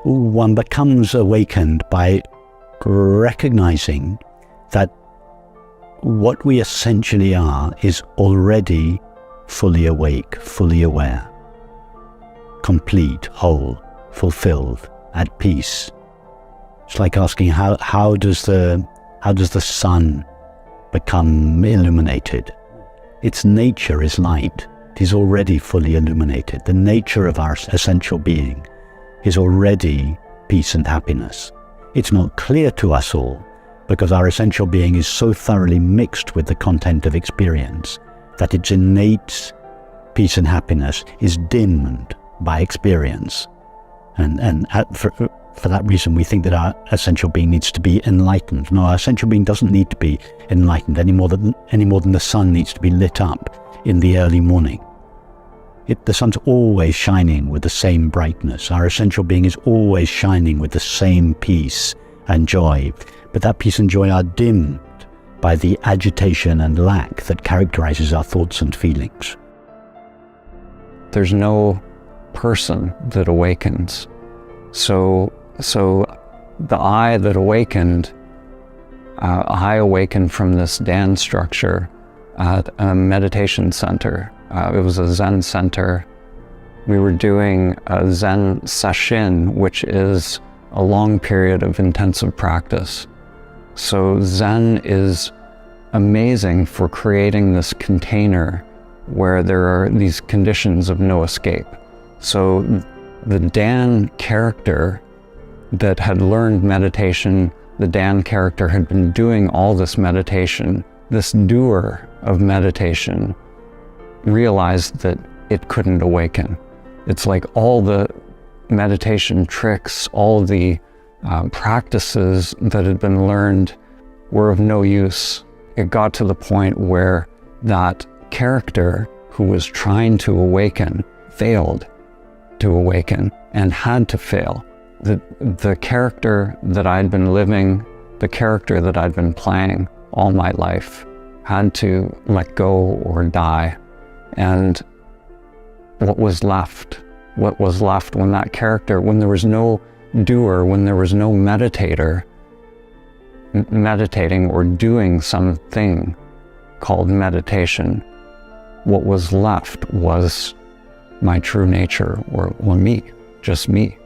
one becomes awakened by recognizing that what we essentially are is already fully awake, fully aware, complete, whole, fulfilled, at peace. It's like asking how does the sun become illuminated? Its nature is light. It is already fully illuminated. The nature of our essential being is already peace and happiness. It's not clear to us all because our essential being is so thoroughly mixed with the content of experience that its innate peace and happiness is dimmed by experience. And for that reason, we think that our essential being needs to be enlightened. No, our essential being doesn't need to be enlightened any more than the sun needs to be lit up in the early morning. The sun's always shining with the same brightness. Our essential being is always shining with the same peace and joy. But that peace and joy are dimmed by the agitation and lack that characterizes our thoughts and feelings. There's no person that awakens. So the I that awakened, I awakened from this Dan structure at a meditation center. It was a Zen center. We were doing a Zen sesshin, which is a long period of intensive practice. So Zen is amazing for creating this container where there are these conditions of no escape. So the Dan character that had learned meditation, the Dan character had been doing all this meditation, this doer of meditation realized that it couldn't awaken. It's like all the meditation tricks, all the practices that had been learned were of no use. It got to the point where that character who was trying to awaken failed to awaken and had to fail. The character that I'd been living, the character that I'd been playing all my life had to let go or die. And what was left when that character, when there was no doer, when there was no meditator meditating or doing something called meditation, what was left was my true nature, or me, just me.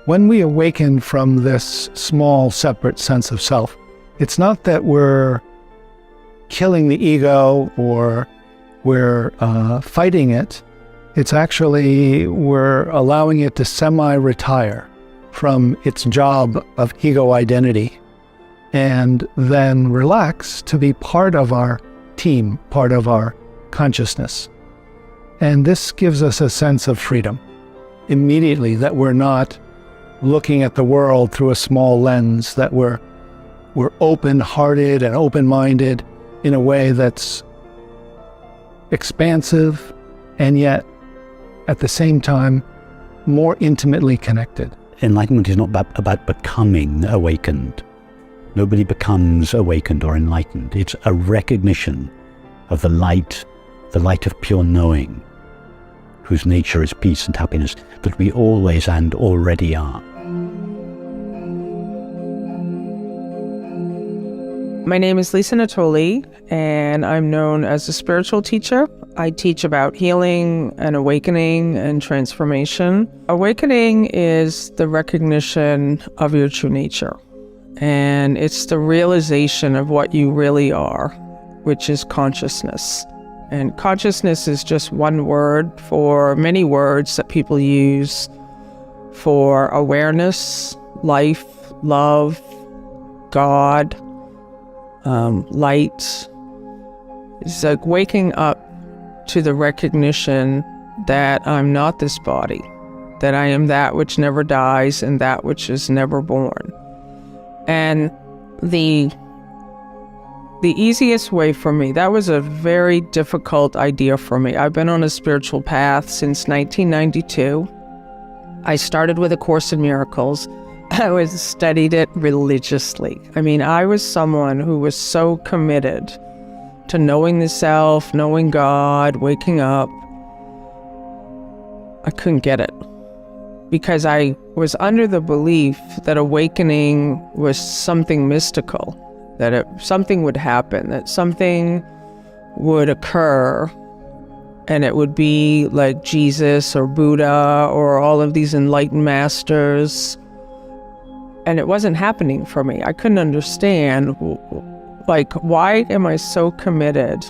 When we awaken from this small, separate sense of self, it's not that we're killing the ego or we're fighting it. It's actually we're allowing it to semi-retire from its job of ego identity and then relax to be part of our team, part of our consciousness. And this gives us a sense of freedom immediately, that we're not looking at the world through a small lens, that we're open-hearted and open-minded in a way that's expansive and yet at the same time more intimately connected. Enlightenment is not about becoming awakened. Nobody becomes awakened or enlightened. It's a recognition of the light of pure knowing, whose nature is peace and happiness, that we always and already are. My name is Lisa Natoli, and I'm known as a spiritual teacher. I teach about healing and awakening and transformation. Awakening is the recognition of your true nature, and it's the realization of what you really are, which is consciousness. And consciousness is just one word for many words that people use for awareness, life, love, God, light. It's like waking up to the recognition that I'm not this body, that I am that which never dies and that which is never born. And the easiest way for me, that was a very difficult idea for me. I've been on a spiritual path since 1992. I started with A Course in Miracles. I studied it religiously. I mean, I was someone who was so committed to knowing the self, knowing God, waking up. I couldn't get it. because I was under the belief that awakening was something mystical, that something would happen, that something would occur, and it would be like Jesus or Buddha or all of these enlightened masters. And it wasn't happening for me. I couldn't understand, like, why am I so committed?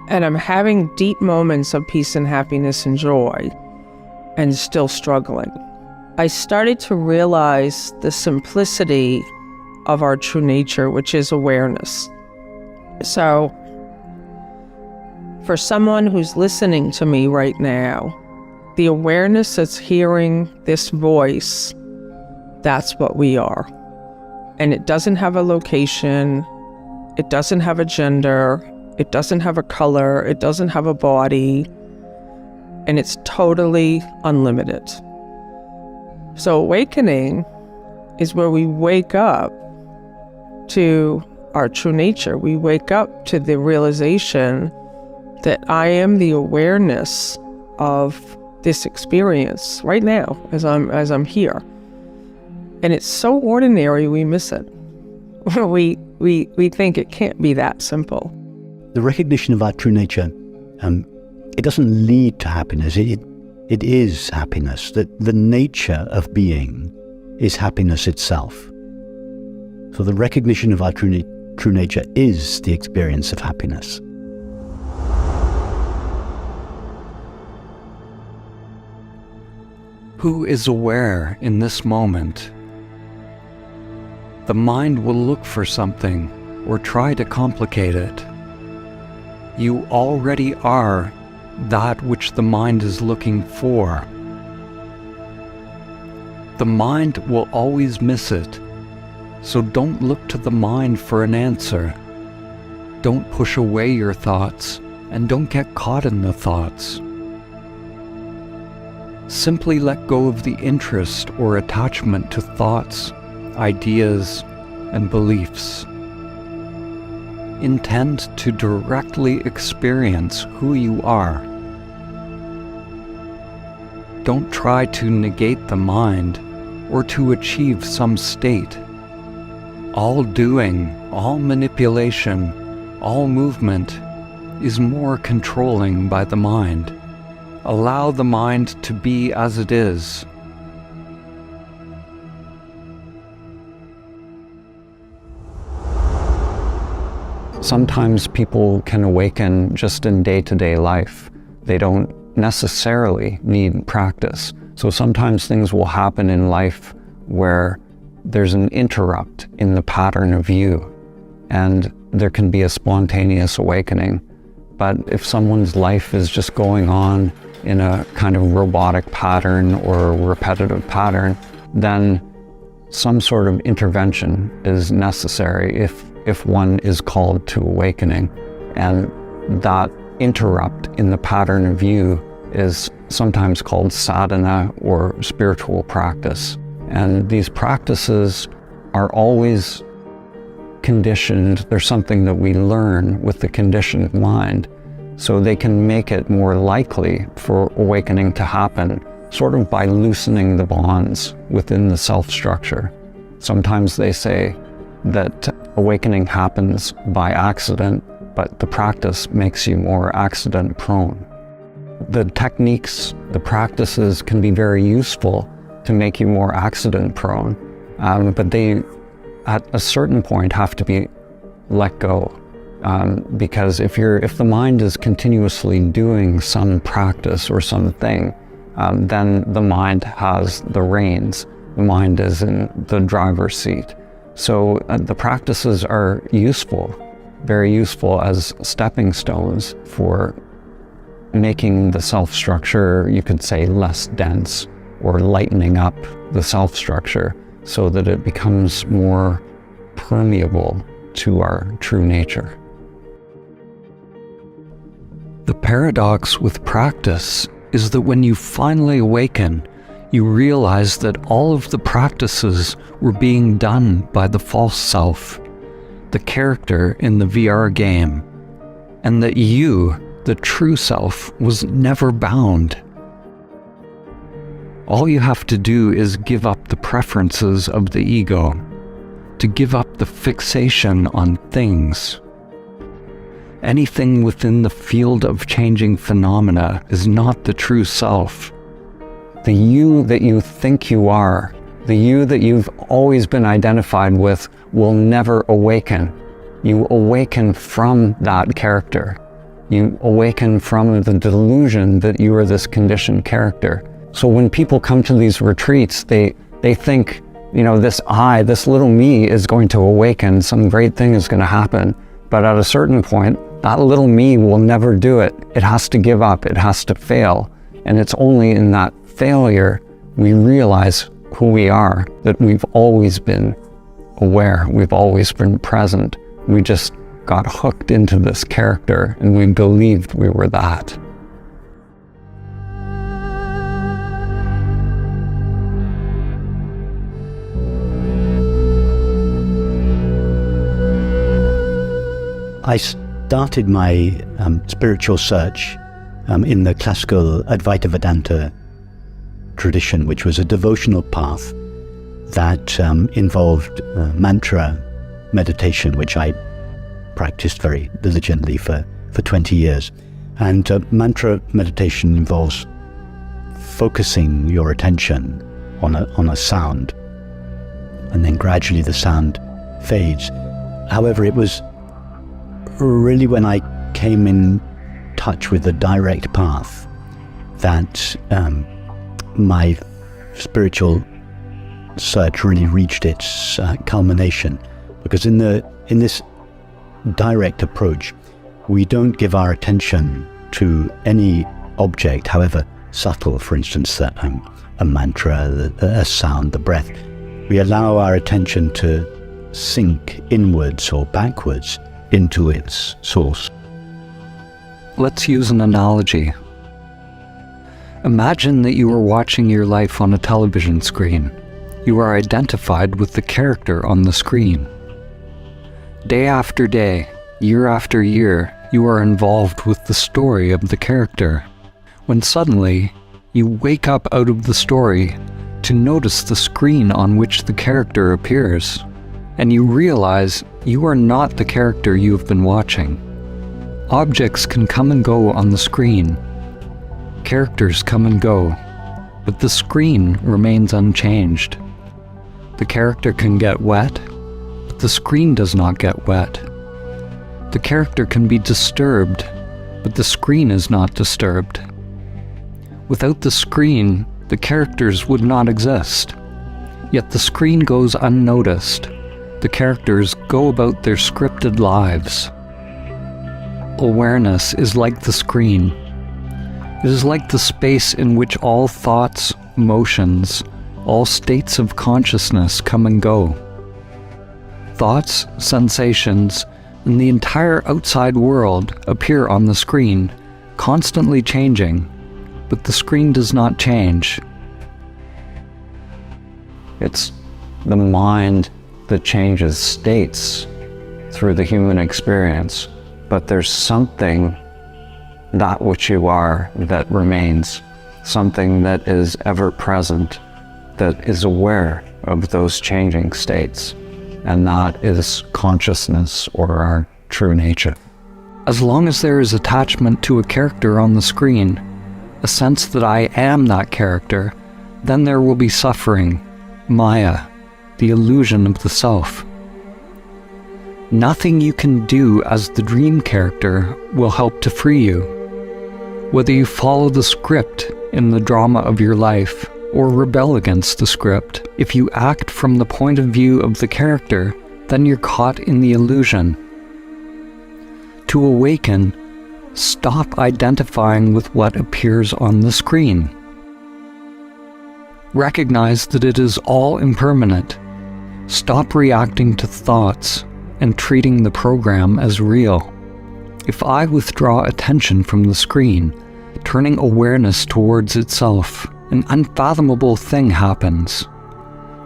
And I'm having deep moments of peace and happiness and joy, and still struggling. I started to realize the simplicity of our true nature, which is awareness. So, for someone who's listening to me right now, the awareness that's hearing this voice, that's what we are. And it doesn't have a location, it doesn't have a gender, it doesn't have a color, it doesn't have a body, and it's totally unlimited. So awakening is where we wake up to our true nature. We wake up to the realization that I am the awareness of this experience right now as I'm here. And it's so ordinary we miss it. we think it can't be that simple. The recognition of our true nature, it doesn't lead to happiness. It is happiness. That the nature of being is happiness itself. So the recognition of our true nature is the experience of happiness. Who is aware in this moment? The mind will look for something or try to complicate it. You already are that which the mind is looking for. The mind will always miss it, so don't look to the mind for an answer. Don't push away your thoughts, and don't get caught in the thoughts. Simply let go of the interest or attachment to thoughts, ideas, and beliefs. Intend to directly experience who you are. Don't try to negate the mind or to achieve some state. All doing, all manipulation, all movement is more controlling by the mind. Allow the mind to be as it is. Sometimes people can awaken just in day-to-day life. They don't necessarily need practice. So sometimes things will happen in life where there's an interrupt in the pattern of view, and there can be a spontaneous awakening. But if someone's life is just going on in a kind of robotic pattern or repetitive pattern, then some sort of intervention is necessary if one is called to awakening. And that interrupt in the pattern of view is sometimes called sadhana or spiritual practice. And these practices are always conditioned. There's something that we learn with the conditioned mind, so they can make it more likely for awakening to happen, sort of by loosening the bonds within the self-structure. Sometimes they say that awakening happens by accident, but the practice makes you more accident-prone. The techniques, the practices can be very useful to make you more accident-prone, but they, at a certain point, have to be let go. Because if the mind is continuously doing some practice or something, then the mind has the reins. The mind is in the driver's seat. So the practices are useful, very useful as stepping stones for making the self-structure, you could say, less dense, or lightening up the self-structure so that it becomes more permeable to our true nature. The paradox with practice is that when you finally awaken, you realize that all of the practices were being done by the false self, the character in the VR game, and that you, the true self, was never bound. All you have to do is give up the preferences of the ego, to give up the fixation on things. Anything within the field of changing phenomena is not the true self. The you that you think you are, the you that you've always been identified with, will never awaken. You awaken from that character. You awaken from the delusion that you are this conditioned character. So when people come to these retreats, they think, this I, this little me is going to awaken, some great thing is going to happen. But at a certain point, that little me will never do it. It has to give up, it has to fail. And it's only in that failure we realize who we are, that we've always been aware, we've always been present. We just got hooked into this character and we believed we were that. I started my spiritual search in the classical Advaita Vedanta tradition, which was a devotional path that involved mantra meditation, which I practiced very diligently for 20 years. And mantra meditation involves focusing your attention on a sound, and then gradually the sound fades. However, it was really when I came in touch with the direct path that my spiritual search really reached its culmination. Because in this direct approach, we don't give our attention to any object, however subtle, for instance, a mantra, a sound, the breath. We allow our attention to sink inwards or backwards into its source. Let's use an analogy. Imagine that you are watching your life on a television screen. You are identified with the character on the screen. Day after day, year after year, you are involved with the story of the character. When suddenly, you wake up out of the story to notice the screen on which the character appears, and you realize you are not the character you have been watching. Objects can come and go on the screen. Characters come and go, but the screen remains unchanged. The character can get wet, but the screen does not get wet. The character can be disturbed, but the screen is not disturbed. Without the screen, the characters would not exist. Yet the screen goes unnoticed. The characters go about their scripted lives. Awareness is like the screen. It is like the space in which all thoughts, emotions, all states of consciousness come and go. Thoughts, sensations, and the entire outside world appear on the screen, constantly changing, but the screen does not change. It's the mind that changes states through the human experience, but there's something, that which you are, that remains, something that is ever present, that is aware of those changing states, and that is consciousness, or our true nature. As long as there is attachment to a character on the screen, a sense that I am that character, then there will be suffering, Maya, the illusion of the self. Nothing you can do as the dream character will help to free you. Whether you follow the script in the drama of your life or rebel against the script, if you act from the point of view of the character, then you're caught in the illusion. To awaken, stop identifying with what appears on the screen. Recognize that it is all impermanent. Stop reacting to thoughts and treating the program as real. If I withdraw attention from the screen, turning awareness towards itself, an unfathomable thing happens.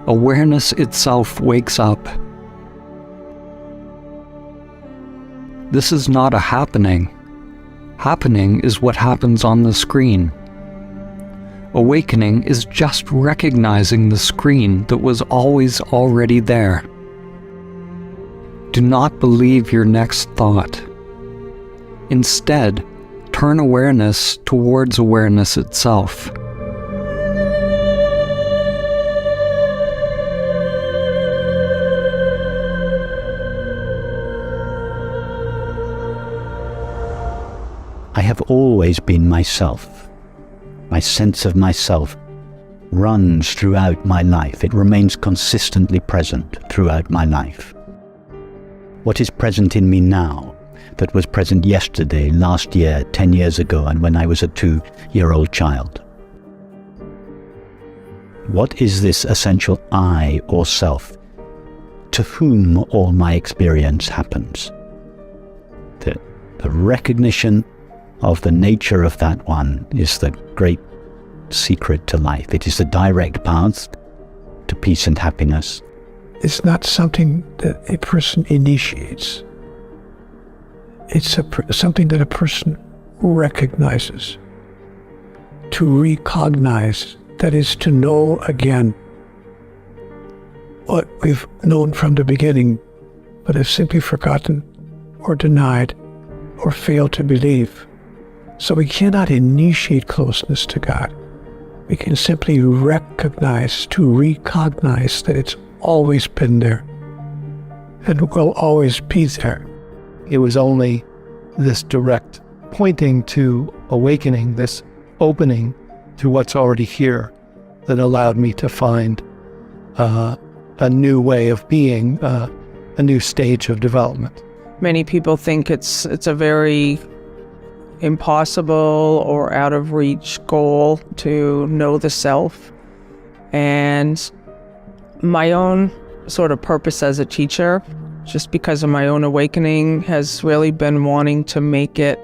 Awareness itself wakes up. This is not a happening. Happening is what happens on the screen. Awakening is just recognizing the screen that was always already there. Do not believe your next thought. Instead, turn awareness towards awareness itself. I have always been myself. My sense of myself runs throughout my life. It remains consistently present throughout my life. What is present in me now that was present yesterday, last year, 10 years ago, and when I was a 2-year-old child? What is this essential I or self to whom all my experience happens? The recognition of the nature of that one is the great secret to life. It is the direct path to peace and happiness. It's not something that a person initiates. It's something that a person recognizes. To recognize, that is to know again what we've known from the beginning, but have simply forgotten or denied or failed to believe. So we cannot initiate closeness to God. We can simply recognize, to recognize that it's always been there and will always be there. It was only this direct pointing to awakening, this opening to what's already here, that allowed me to find a new way of being, a new stage of development. Many people think it's a very impossible or out of reach goal to know the self. And my own sort of purpose as a teacher, just because of my own awakening, has really been wanting to make it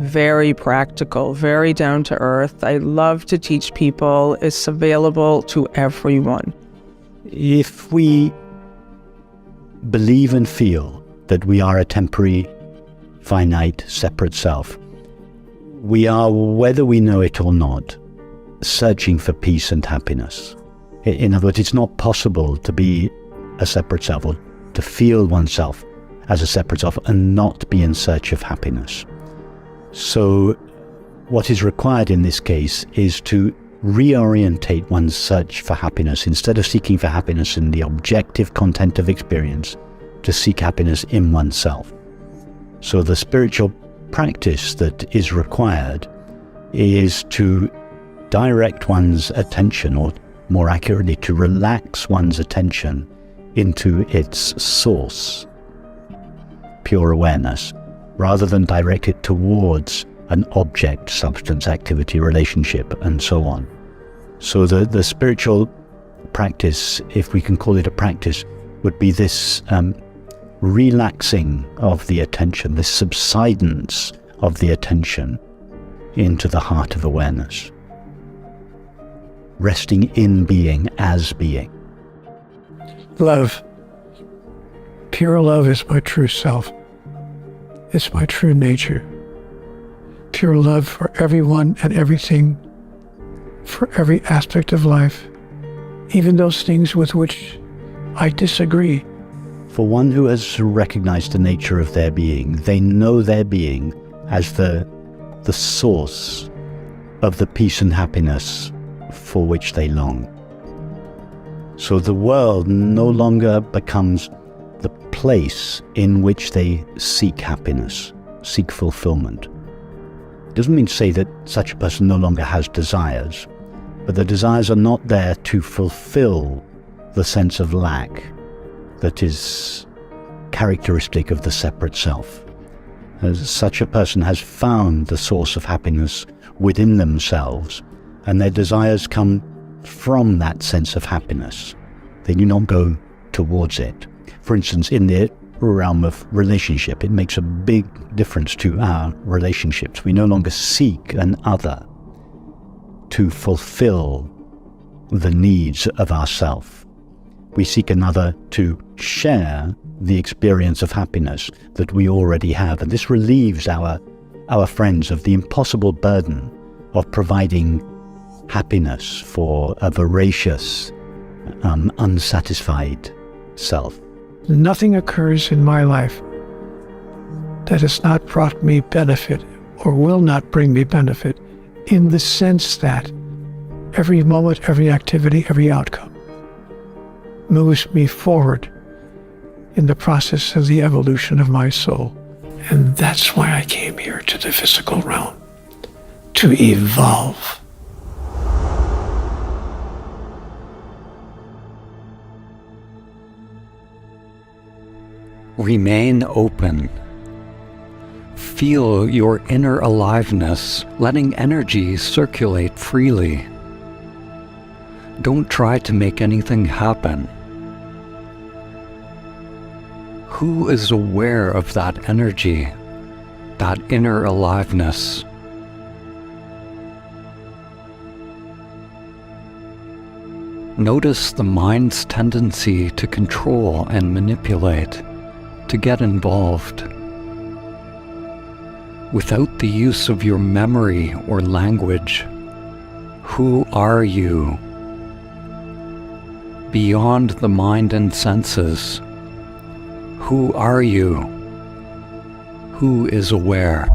very practical, very down to earth. I love to teach people. It's available to everyone. If we believe and feel that we are a temporary, finite, separate self, we are, whether we know it or not, searching for peace and happiness. In other words, it's not possible to be a separate self or to feel oneself as a separate self and not be in search of happiness. So what is required in this case is to reorientate one's search for happiness. Instead of seeking for happiness in the objective content of experience, to seek happiness in oneself. So the spiritual practice that is required is to direct one's attention, or more accurately, to relax one's attention into its source, pure awareness, rather than direct it towards an object, substance, activity, relationship, and so on. So the spiritual practice, if we can call it a practice, would be this relaxing of the attention, this subsidence of the attention into the heart of awareness, resting in being as being. Love. Pure love is my true self. It's my true nature. Pure love for everyone and everything, for every aspect of life, even those things with which I disagree. For one who has recognized the nature of their being, they know their being as the source of the peace and happiness for which they long. So the world no longer becomes the place in which they seek happiness, seek fulfillment. It doesn't mean to say that such a person no longer has desires, but the desires are not there to fulfill the sense of lack that is characteristic of the separate self. As such a person has found the source of happiness within themselves, and their desires come from that sense of happiness. They do not go towards it. For instance, in the realm of relationship, it makes a big difference to our relationships. We no longer seek an other to fulfill the needs of ourself. We seek another to share the experience of happiness that we already have. And this relieves our friends of the impossible burden of providing happiness, for a voracious, unsatisfied self. Nothing occurs in my life that has not brought me benefit or will not bring me benefit, in the sense that every moment, every activity, every outcome moves me forward in the process of the evolution of my soul. And that's why I came here to the physical realm, to evolve. Remain open. Feel your inner aliveness, letting energy circulate freely. Don't try to make anything happen. Who is aware of that energy, that inner aliveness? Notice the mind's tendency to control and manipulate, to get involved. Without the use of your memory or language, who are you? Beyond the mind and senses, who are you? Who is aware?